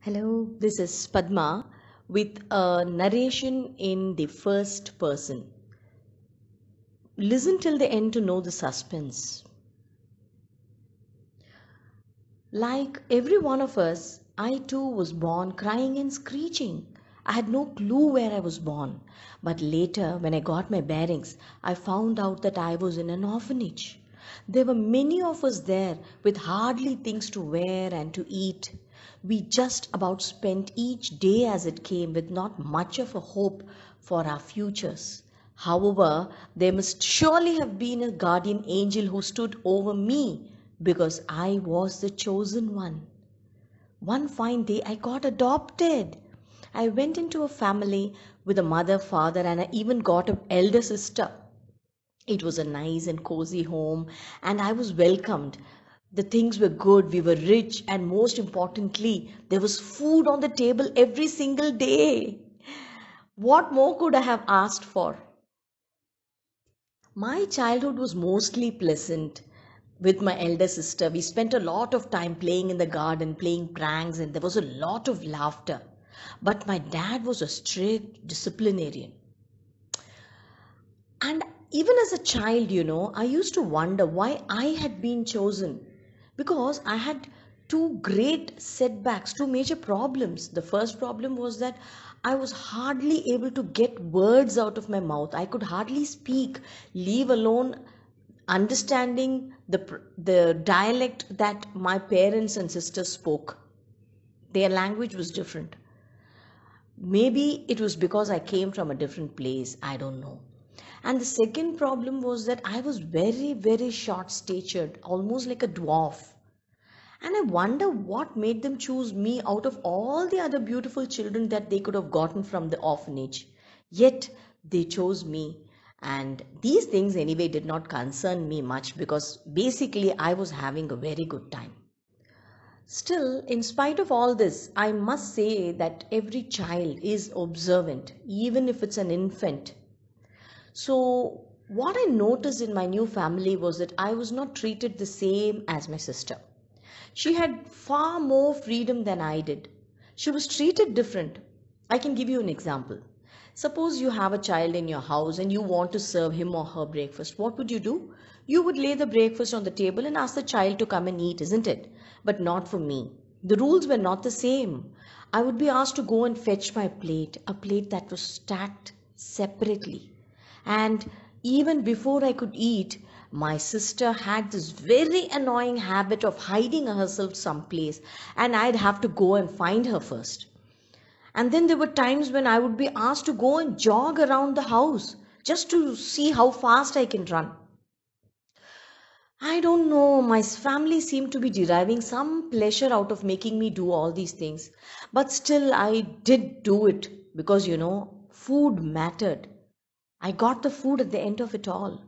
Hello, this is Padma with a narration in the first person. Listen till the end to know the suspense. Like every one of us, I too was born crying and screeching. I had no clue where I was born, but later, when I got my bearings, I found out that I was in an orphanage. There were many of us there with hardly things to wear and to eat. We just about spent each day as it came with not much of a hope for our futures. However, there must surely have been a guardian angel who stood over me because I was the chosen one. One fine day, I got adopted. I went into a family with a mother, father, and I even got an elder sister. It was a nice and cozy home, and I was welcomed. The things were good, we were rich, and most importantly, there was food on the table every single day. What more could I have asked for? My childhood was mostly pleasant with my elder sister. We spent a lot of time playing in the garden, playing pranks, and there was a lot of laughter. But my dad was a strict disciplinarian. And even as a child, I used to wonder why I had been chosen. Because I had two great setbacks, two major problems. The first problem was that I was hardly able to get words out of my mouth. I could hardly speak, leave alone understanding the dialect that my parents and sisters spoke. Their language was different. Maybe it was because I came from a different place, I don't know. And the second problem was that I was very, very short statured, almost like a dwarf. And I wonder what made them choose me out of all the other beautiful children that they could have gotten from the orphanage. Yet they chose me. And these things, anyway, did not concern me much because basically I was having a very good time. Still, in spite of all this, I must say that every child is observant, even if it's an infant. So, what I noticed in my new family was that I was not treated the same as my sister. She had far more freedom than I did. She was treated different. I can give you an example. Suppose you have a child in your house and you want to serve him or her breakfast. What would you do? You would lay the breakfast on the table and ask the child to come and eat, isn't it? But not for me. The rules were not the same. I would be asked to go and fetch my plate, a plate that was stacked separately. And even before I could eat, my sister had this very annoying habit of hiding herself someplace, and I'd have to go and find her first. And then there were times when I would be asked to go and jog around the house just to see how fast I can run. I don't know, my family seemed to be deriving some pleasure out of making me do all these things. But still, I did do it because, food mattered. I got the food at the end of it all.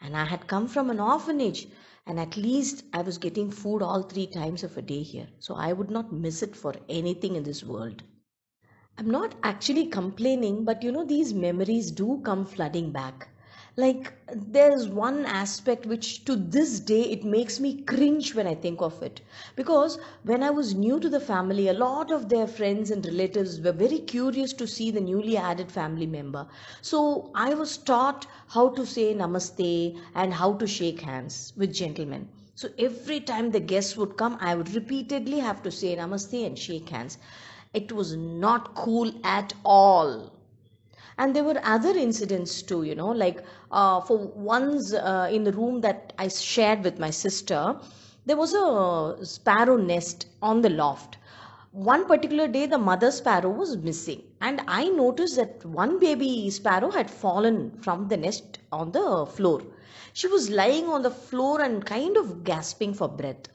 And I had come from an orphanage, and at least I was getting food all three times of a day here. So I would not miss it for anything in this world. I'm not actually complaining, but these memories do come flooding back. Like, there's one aspect which to this day it makes me cringe when I think of it. Because when I was new to the family, a lot of their friends and relatives were very curious to see the newly added family member. So I was taught how to say namaste and how to shake hands with gentlemen. So every time the guests would come, I would repeatedly have to say namaste and shake hands. It was not cool at all. And there were other incidents too, like for once in the room that I shared with my sister, there was a sparrow nest on the loft. One particular day, the mother sparrow was missing, and I noticed that one baby sparrow had fallen from the nest on the floor. She was lying on the floor and kind of gasping for breath,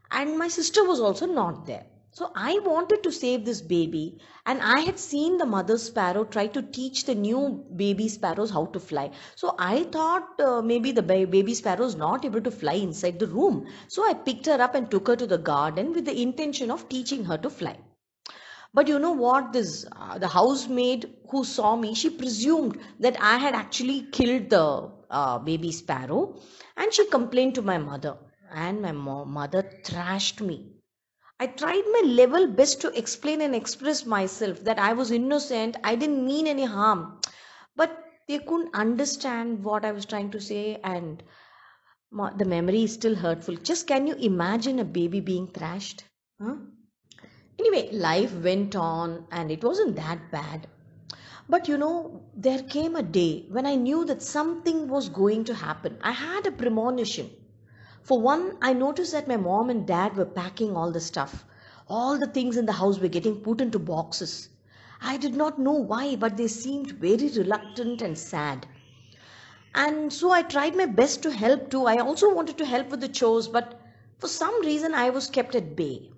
and my sister was also not there. So I wanted to save this baby, and I had seen the mother sparrow try to teach the new baby sparrows how to fly. So I thought maybe the baby sparrow is not able to fly inside the room. So I picked her up and took her to the garden with the intention of teaching her to fly. But you know what? This the housemaid who saw me, she presumed that I had actually killed the baby sparrow, and she complained to my mother, and my mother thrashed me. I tried my level best to explain and express myself that I was innocent, I didn't mean any harm. But they couldn't understand what I was trying to say, and the memory is still hurtful. Just can you imagine a baby being thrashed? Huh? Anyway, life went on and it wasn't that bad. But there came a day when I knew that something was going to happen. I had a premonition. For one, I noticed that my mom and dad were packing all the stuff. All the things in the house were getting put into boxes. I did not know why, but they seemed very reluctant and sad. And so I tried my best to help too. I also wanted to help with the chores, but for some reason I was kept at bay.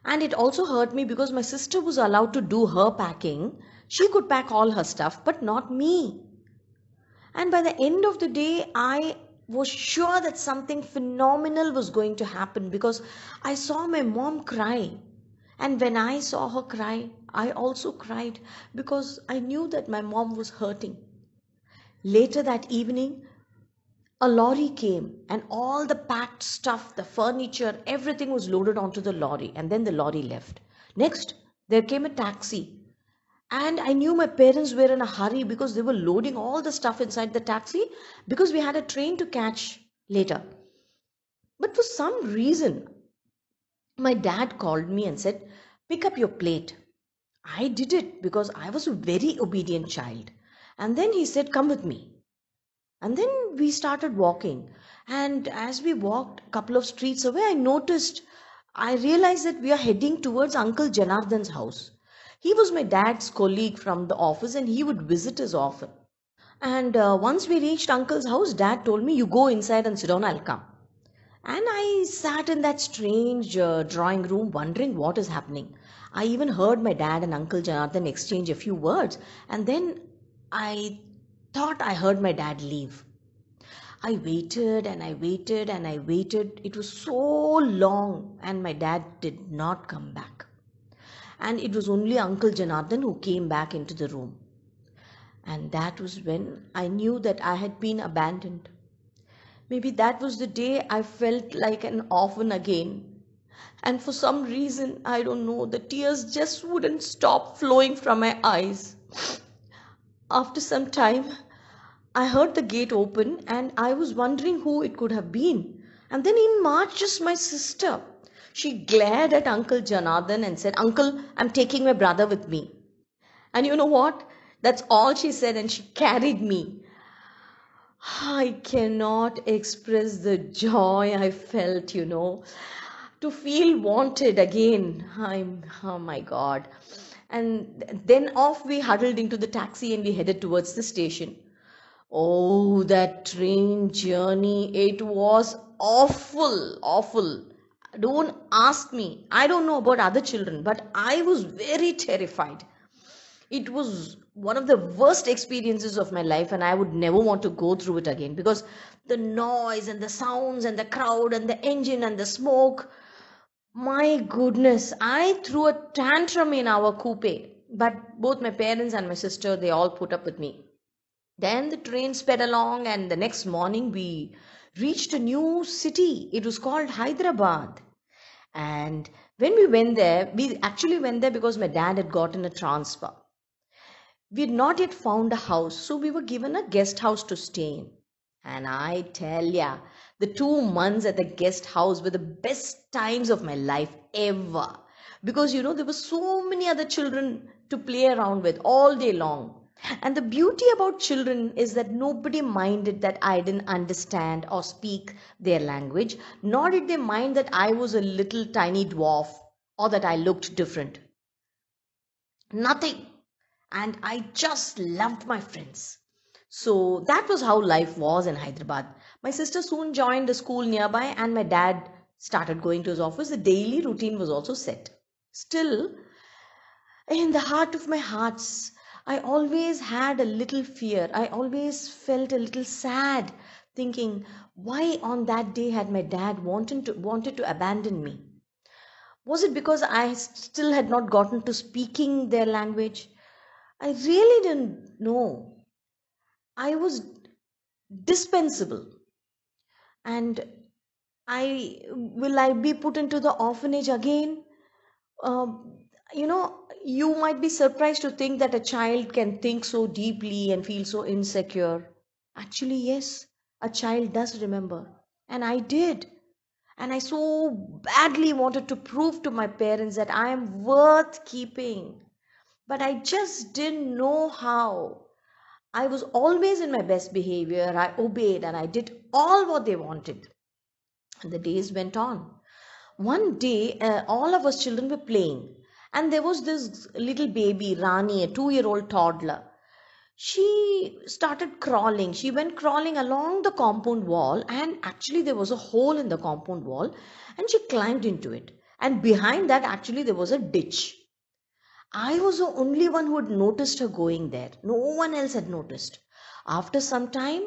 And it also hurt me because my sister was allowed to do her packing. She could pack all her stuff, but not me. And by the end of the day, I was sure that something phenomenal was going to happen because I saw my mom cry. And when I saw her cry, I also cried because I knew that my mom was hurting. Later that evening, a lorry came and all the packed stuff, the furniture, everything was loaded onto the lorry, and then the lorry left. Next, there came a taxi, and I knew my parents were in a hurry because they were loading all the stuff inside the taxi because we had a train to catch later. But for some reason, my dad called me and said, "Pick up your plate." I did it because I was a very obedient child. And then he said, "Come with me." And then we started walking. And as we walked a couple of streets away, I realized that we are heading towards Uncle Janardhan's house. He was my dad's colleague from the office and he would visit us often. And once we reached Uncle's house, Dad told me, "You go inside and sit down, I'll come." And I sat in that strange drawing room wondering what is happening. I even heard my dad and Uncle Janardhan exchange a few words. And then I thought I heard my dad leave. I waited and I waited and I waited. It was so long and my dad did not come back. And it was only Uncle Janardhan who came back into the room. And that was when I knew that I had been abandoned. Maybe that was the day I felt like an orphan again. And for some reason, I don't know, the tears just wouldn't stop flowing from my eyes. After some time, I heard the gate open and I was wondering who it could have been. And then in marches my sister. She glared at Uncle Janardhan and said, "Uncle, I'm taking my brother with me." And you know what? That's all she said, and she carried me. I cannot express the joy I felt, to feel wanted again. Oh my God. And then off we huddled into the taxi and we headed towards the station. Oh, that train journey, it was awful, awful. Don't ask me. I don't know about other children, but I was very terrified. It was one of the worst experiences of my life, and I would never want to go through it again because the noise and the sounds and the crowd and the engine and the smoke. My goodness, I threw a tantrum in our coupe, but both my parents and my sister, they all put up with me. Then the train sped along, and the next morning we reached a new city. It was called Hyderabad. And when we went there, we actually went there because my dad had gotten a transfer. We had not yet found a house, so we were given a guest house to stay in. And I tell ya, the 2 months at the guest house were the best times of my life ever. Because there were so many other children to play around with all day long. And the beauty about children is that nobody minded that I didn't understand or speak their language, nor did they mind that I was a little tiny dwarf or that I looked different. Nothing. And I just loved my friends. So that was how life was in Hyderabad. My sister soon joined a school nearby, and my dad started going to his office. The daily routine was also set. Still, in the heart of my hearts, I always had a little fear. I always felt a little sad, thinking, why on that day had my dad wanted to abandon me? Was it because I still had not gotten to speaking their language? I really didn't know. I was dispensable. And I be put into the orphanage again? You might be surprised to think that a child can think so deeply and feel so insecure. Actually, yes, a child does remember. And I did. And I so badly wanted to prove to my parents that I am worth keeping. But I just didn't know how. I was always in my best behavior. I obeyed and I did all what they wanted. And the days went on. One day, all of us children were playing, and there was this little baby, Rani, a 2 year old toddler. She started crawling. She went crawling along the compound wall, and actually, there was a hole in the compound wall, and she climbed into it. And behind that, actually, there was a ditch. I was the only one who had noticed her going there. No one else had noticed. After some time,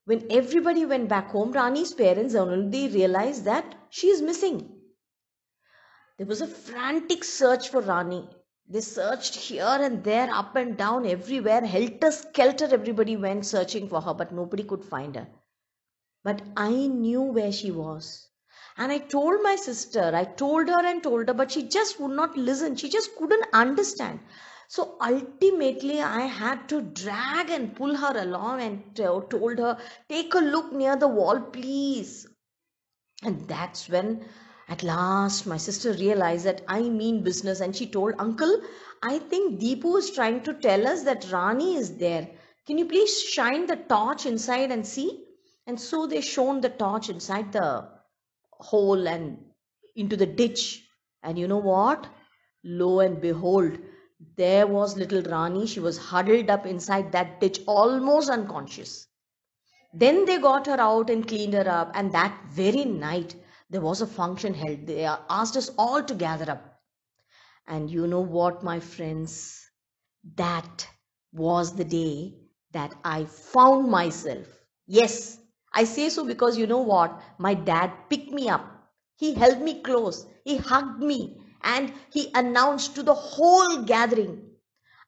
when everybody went back home, Rani's parents only realized that she is missing. There was a frantic search for Rani. They searched here and there, up and down, everywhere. Helter skelter, everybody went searching for her, but nobody could find her. But I knew where she was. And I told my sister, I told her, but she just would not listen. She just couldn't understand. So ultimately, I had to drag and pull her along and told her, take a look near the wall, please. And that's when at last my sister realized that I mean business, and she told uncle, I think Deepu is trying to tell us that Rani is there. Can you please shine the torch inside and see? And so they shone the torch inside the hole and into the ditch. And you know what? Lo and behold, there was little Rani. She was huddled up inside that ditch, almost unconscious. Then they got her out and cleaned her up, and that very night there was a function held. They asked us all to gather up. And you know what, my friends? That was the day that I found myself. Yes, I say so because you know what? My dad picked me up. He held me close. He hugged me and he announced to the whole gathering,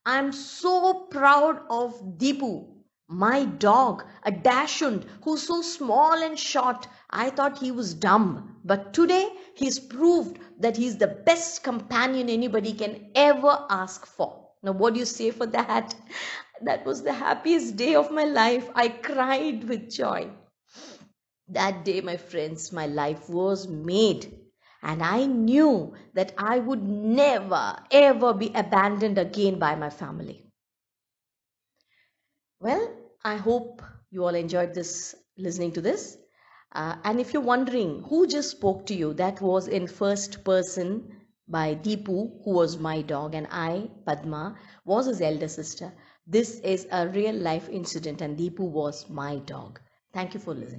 I'm so proud of Deepu, my dog, a dachshund who's so small and short. I thought he was dumb, but today he's proved that he's the best companion anybody can ever ask for. Now, what do you say for that? That was the happiest day of my life. I cried with joy. That day, my friends, my life was made. And I knew that I would never, ever be abandoned again by my family. Well, I hope you all enjoyed this, listening to this. And if you're wondering who just spoke to you, that was in first person by Deepu, who was my dog, and I, Padma, was his elder sister. This is a real life incident, and Deepu was my dog. Thank you for listening.